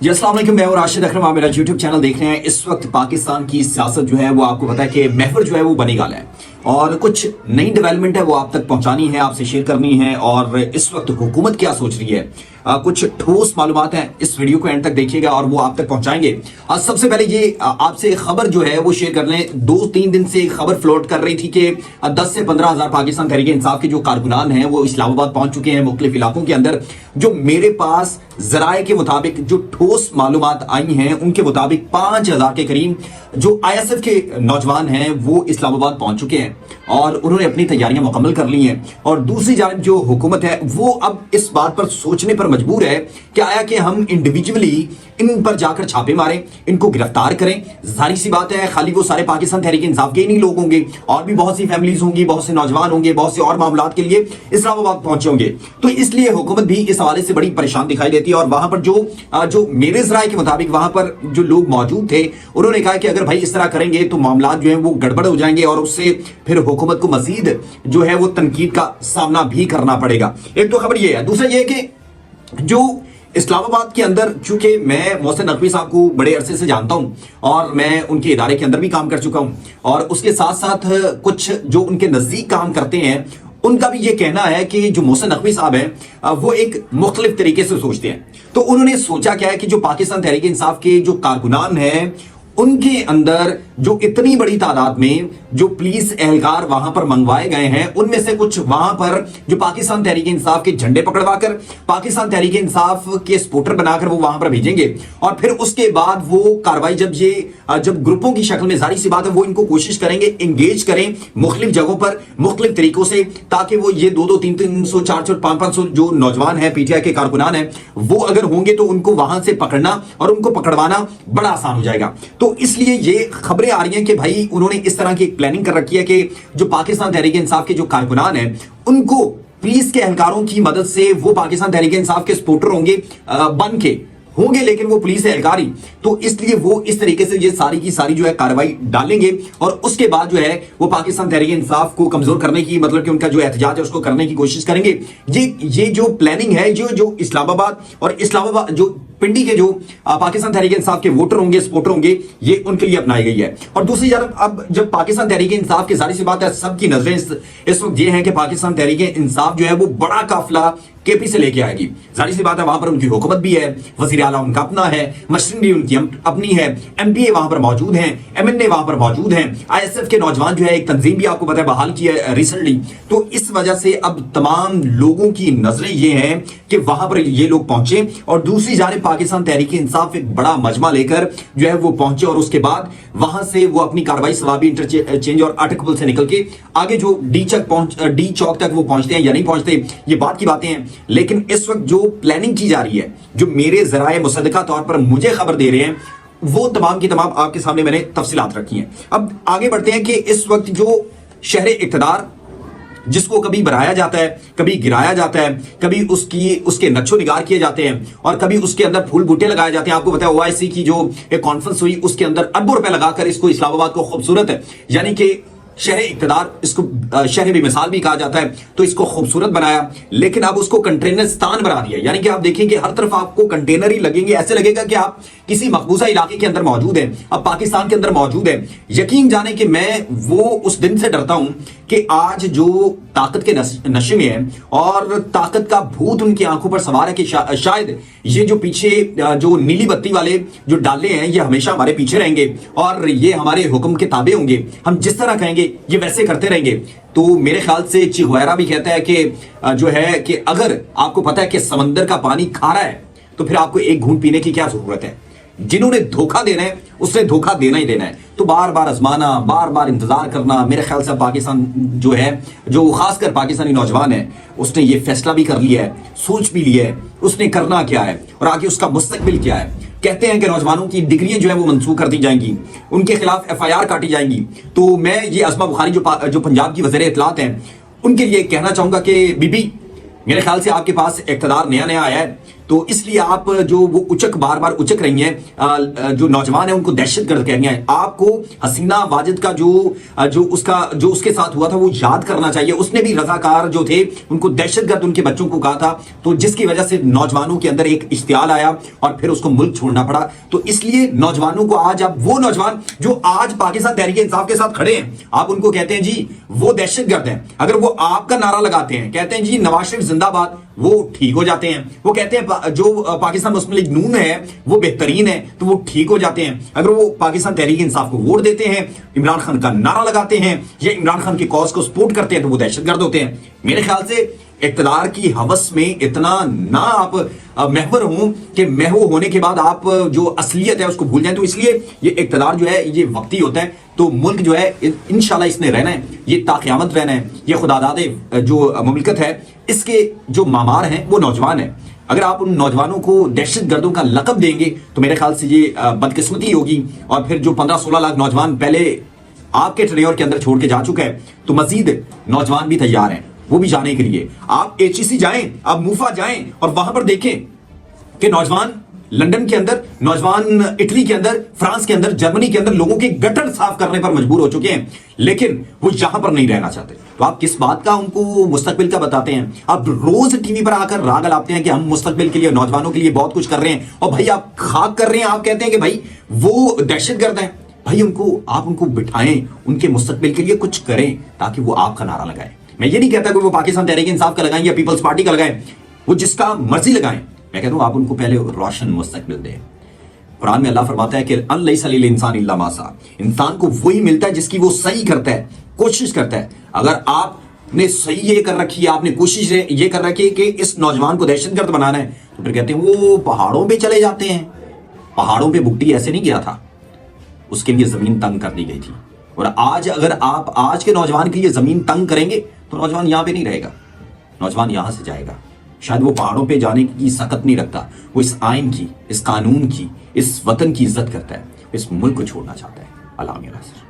जी अस्सलाम वालेकुम, मैं और राशिद अकरम, आप मेरा यूट्यूब चैनल देख रहे हैं। इस वक्त पाकिस्तान की सियासत जो है वो आपको पता है कि महवर जो है वो बनी गाला है और कुछ नई डेवलपमेंट है वो आप तक पहुंचानी है, आपसे शेयर करनी है। और इस वक्त हुकूमत क्या सोच रही है, कुछ ठोस मालूमात हैं, इस वीडियो को एंड तक देखिएगा और वो आप तक पहुंचाएंगे। सबसे पहले ये आपसे खबर जो है वो शेयर कर लें। 2-3 दिन से खबर फ्लोट कर रही थी कि 10 से 15 हजार पाकिस्तान तहरीक इंसाफ के जो कारकुनान हैं वो इस्लामाबाद पहुंच चुके हैं मुख्तलिफ इलाकों के अंदर। जो मेरे पास जराए के मुताबिक जो ठोस मालूमात आई हैं उनके मुताबिक 5000 के करीब जो ISF के नौजवान हैं वो इस्लामाबाद पहुंच चुके हैं और उन्होंने अपनी तैयारियां मुकम्मल कर ली हैं। और दूसरी जानिब जो हुकूमत है वो अब इस बात पर सोचने पर मजबूर है कि आया कि हम इंडिविजुअली इन पर जाकर छापे मारें, इनको गिरफ्तार करें। जाहिर सी बात है खाली वो सारे पाकिस्तान तहरीक इंसाफ के ही नहीं लोग होंगे, और भी बहुत सी फैमिलीज होंगी, बहुत से नौजवान होंगे, बहुत से और मामलात के लिए इस्लामाबाद पहुंचे होंगे। तो इसलिए हुकूमत भी इस हवाले से बड़ी परेशान दिखाई देती है। और वहां पर जो मेरे जराए के मुताबिक वहां पर जो लोग मौजूद थे उन्होंने कहा कि अगर भाई इस तरह करेंगे तो मामलात जो है वो गड़बड़ हो जाएंगे और उससे फिर हुकूमत को मजीद जो है वो तनकीद का सामना भी करना पड़ेगा। एक तो खबर ये है। दूसरा ये है कि जो इस्लामाबाद के अंदर, चूंकि मैं मोहसिन नकवी साहब को बड़े अरसे से जानता हूं और मैं उनके इदारे के अंदर भी काम कर चुका हूं, और उसके साथ साथ कुछ जो उनके नजदीक काम करते हैं उनका भी ये कहना है कि जो मोहसिन नकवी साहब हैं वो एक मुख्तलिफ तरीके से सोचते हैं। तो उन्होंने सोचा क्या है कि जो पाकिस्तान तहरीक इंसाफ के जो कारकुनान हैं उनके अंदर जो इतनी बड़ी तादाद में जो पुलिस एहलकार वहां पर मंगवाए गए हैं उनमें से कुछ वहां पर जो पाकिस्तान तहरीक इंसाफ के झंडे पकड़वाकर पाकिस्तान तहरीक इंसाफ के सपोर्टर बनाकर वो वहां पर भेजेंगे। और फिर उसके बाद वो कार्रवाई जब ग्रुपों की शक्ल में, जाहिर सी बात है वो इनको कोशिश करेंगे इंगेज करें मुख्तलिफ जगहों पर मुख्तलिफ तरीकों से, ताकि वो ये 200, 300, 400, 500 जो नौजवान है PTI के कारकुनान है वो अगर होंगे तो उनको वहां से पकड़ना और उनको पकड़वाना बड़ा आसान हो जाएगा। तो इसलिए ये खबरें आ रही हैं कि भाई उन्होंने इस तरह की एक प्लानिंग कर रखी है कि जो पाकिस्तान तहरीक इंसाफ के जो कारकुनान हैं उनको पुलिस के एहलकारों की मदद से वो पाकिस्तान तहरीक इंसाफ के सपोर्टर बन के होंगे, लेकिन वो पुलिस एहलकार ही। तो इसलिए वो इस तरीके से ये सारी की सारी जो है कार्रवाई डालेंगे और उसके बाद जो है वो पाकिस्तान तहरीक इंसाफ को कमजोर करने की, मतलब कि उनका जो एहतजाज है उसको करने की कोशिश करेंगे। ये जो प्लानिंग है जो इस्लामाबाद जो पिंडी के जो पाकिस्तान तहरीक इंसाफ के वोटर होंगे, सपोर्टर होंगे, ये उनके लिए अपनाई गई है। और दूसरी तरफ अब जब पाकिस्तान तहरीक इंसाफ की, जाहिर सी बात है सबकी नजरें इस वक्त ये हैं कि पाकिस्तान तहरीक इंसाफ जो है वो बड़ा काफिला KP से लेके आएगी। जाहिर सी बात है वहां पर उनकी हुकूमत भी है, वजीर आला उनका अपना है, मशीनरी उनकी अपनी है, MPA वहां पर मौजूद हैं, MNA वहां पर मौजूद हैं, ISF के नौजवान जो है एक तंजीम भी आपको पता है बहाल की है रिसेंटली। तो इस वजह से अब तमाम लोगों की नजरें ये हैं कि वहां पर ये लोग पहुंचे और दूसरी जानिब पाकिस्तान तहरीक इंसाफ एक बड़ा मजमा लेकर जो है वो पहुंचे और उसके बाद वहां से वो अपनी कार्रवाई सवाबी इंटरचेंज और आर्टिकल से निकल के आगे जो डी चौक तक वो पहुंचते हैं या नहीं पहुंचते ये बात की बातें हैं। लेकिन इस वक्त जो प्लानिंग की जा रही है, जो मेरे जराए मुसद्दका तौर पर मुझे खबर दे रहे हैं, वो तमाम की तमाम आपके सामने मैंने तफसीलात रखी हैं। अब आगे बढ़ते हैं कि इस वक्त जो शहर इक़्तिदार जिसको कभी बढ़ाया जाता है, कभी गिराया जाता है, कभी उसके नक्शो निगार किए जाते हैं और कभी उसके अंदर फूल बूटे लगाए जाते हैं। आपको पता है OIC की जो एक कॉन्फ्रेंस हुई उसके अंदर अरबों रुपए लगाकर इसको इस्लामाबाद को खूबसूरत है, यानी कि शहर इक़्तिदार, इसको शहर भी मिसाल भी कहा जाता है, तो इसको खूबसूरत बनाया। लेकिन अब उसको कंटेनरिस्तान बना दिया, यानी कि आप देखेंगे हर तरफ आपको कंटेनर ही लगेंगे, ऐसे लगेगा कि आप किसी मकबूजा इलाके के अंदर मौजूद हैं, अब पाकिस्तान के अंदर मौजूद है। यकीन जाने कि मैं वो उस दिन से डरता हूं कि आज जो ताकत के नशे में है और ताकत का भूत उनकी आंखों पर सवार है कि शायद ये जो पीछे जो नीली बत्ती वाले जो डाले हैं ये हमेशा हमारे पीछे रहेंगे और ये हमारे हुक्म के ताबे होंगे, हम जिस तरह कहेंगे ये वैसे करते रहेंगे। तो मेरे ख्याल से चिगुएरा भी कहता है कि जो है कि अगर आपको पता है कि समंदर का पानी खारा है तो फिर आपको एक घूंट पीने की क्या जरूरत है। जिन्होंने धोखा देना है उसने धोखा देना ही देना है। तो बार बार आजमाना, बार बार इंतजार करना, मेरे ख्याल से पाकिस्तान जो है, जो खासकर पाकिस्तानी नौजवान है, उसने ये फैसला भी कर लिया है, सोच भी लिया है उसने करना क्या है और आगे उसका मुस्तकबिल क्या है। कहते हैं कि नौजवानों की डिग्रियां जो है वो मंसूख कर दी जाएंगी, उनके खिलाफ FIR काटी जाएंगी। तो मैं ये अस्मा बुखारी जो पंजाब की वज़ीर इत्तलात हैं उनके लिए कहना चाहूंगा कि बीबी, मेरे ख्याल से आपके पास इक़्तिदार नया नया आया है, तो इसलिए आप जो वो उचक बार बार उचक रही हैं, जो नौजवान है उनको दहशतगर्द कह रही हैं। आपको हसीना वाजिद का जो उसके साथ हुआ था वो याद करना चाहिए। उसने भी रजाकार जो थे उनको दहशतगर्द उनके बच्चों को कहा था, तो जिसकी वजह से नौजवानों के अंदर एक इश्तियाल आया और फिर उसको मुल्क छोड़ना पड़ा। तो इसलिए नौजवानों को आज आप वो नौजवान जो आज पाकिस्तान तहरीक इंसाफ के साथ खड़े हैं, आप उनको कहते हैं जी वो दहशतगर्द हैं। अगर वो आपका नारा लगाते हैं, कहते हैं जी नवाज शरीफ जिंदाबाद, वो ठीक हो जाते हैं। वो कहते हैं जो पाकिस्तान मुस्लिम लीग नून है वो बेहतरीन है, तो वो ठीक हो जाते हैं। अगर वो पाकिस्तान तहरीक इंसाफ को वोट देते हैं, इमरान खान का नारा लगाते हैं या इमरान खान की कॉज को सपोर्ट करते हैं, तो वो दहशतगर्द होते हैं। मेरे ख्याल से इक़्तिदार की हवस में इतना ना आप महवर हों कि महव होने के बाद आप जो असलियत है उसको भूल जाएं। तो इसलिए ये इक़्तिदार जो है ये वक्ती होता है। तो मुल्क जो है इंशाल्लाह इसने रहना है, ये ताक़यामत रहना है। ये खुदादादे जो मुमलिकत है इसके जो मामार हैं वो नौजवान हैं। अगर आप उन नौजवानों को दहशतगर्दों का लक़ब देंगे तो मेरे ख्याल से ये बदकिस्मती होगी। और फिर जो 15-16 लाख नौजवान पहले आपके टेन्योर के अंदर छोड़ के जा चुका है, तो मजीद नौजवान भी तैयार हैं वो भी जाने के लिए। आप HEC जाएं, आप मूफा जाएं और वहां पर देखें कि नौजवान लंदन के अंदर, नौजवान इटली के अंदर, फ्रांस के अंदर, जर्मनी के अंदर लोगों के गटर साफ करने पर मजबूर हो चुके हैं, लेकिन वो यहां पर नहीं रहना चाहते। तो आप किस बात का उनको मुस्तकबिल का बताते हैं? आप रोज टीवी पर आकर राग लाते हैं कि हम मुस्तकबिल के लिए, नौजवानों के लिए बहुत कुछ कर रहे हैं, और भाई आप खाक कर रहे हैं। आप कहते हैं कि भाई वो दहशतगर्द हैं। भाई आप उनको बिठाएं, उनके मुस्तकबिल के लिए कुछ करें ताकि वो आपका नारा लगाएं। मैं ये नहीं कहता कि वो पाकिस्तान तहरीक इंसाफ का लगाएं या पीपल्स पार्टी का लगाएं, वो जिसका मर्जी लगाएं। मैं कहता हूं आप उनको पहले रोशन मुस्तकबिल दें। कुरान में अल्लाह फरमाता है कि अल्लाह लिल इंसान इल्ला मा सा, इंसान को वही मिलता है जिसकी वो सही करता है, कोशिश करता है। अगर आपने सही ये कर रखी है, आपने कोशिश ये कर रखी है कि इस नौजवान को दहशतगर्द बनाना है, तो फिर कहते हैं वो पहाड़ों पे चले जाते हैं। पहाड़ों पे बुकटी ऐसे नहीं गया था, उसके लिए जमीन तंग कर दी गई थी। और आज अगर आप आज के नौजवान के लिए जमीन तंग करेंगे तो नौजवान यहां पे नहीं रहेगा, नौजवान यहां से जाएगा। शायद वो पहाड़ों पे जाने की सकत नहीं रखता, वो इस आइन की, इस कानून की, इस वतन की इज्जत करता है, इस मुल्क को छोड़ना चाहता है। अल्लाह मेरा सर।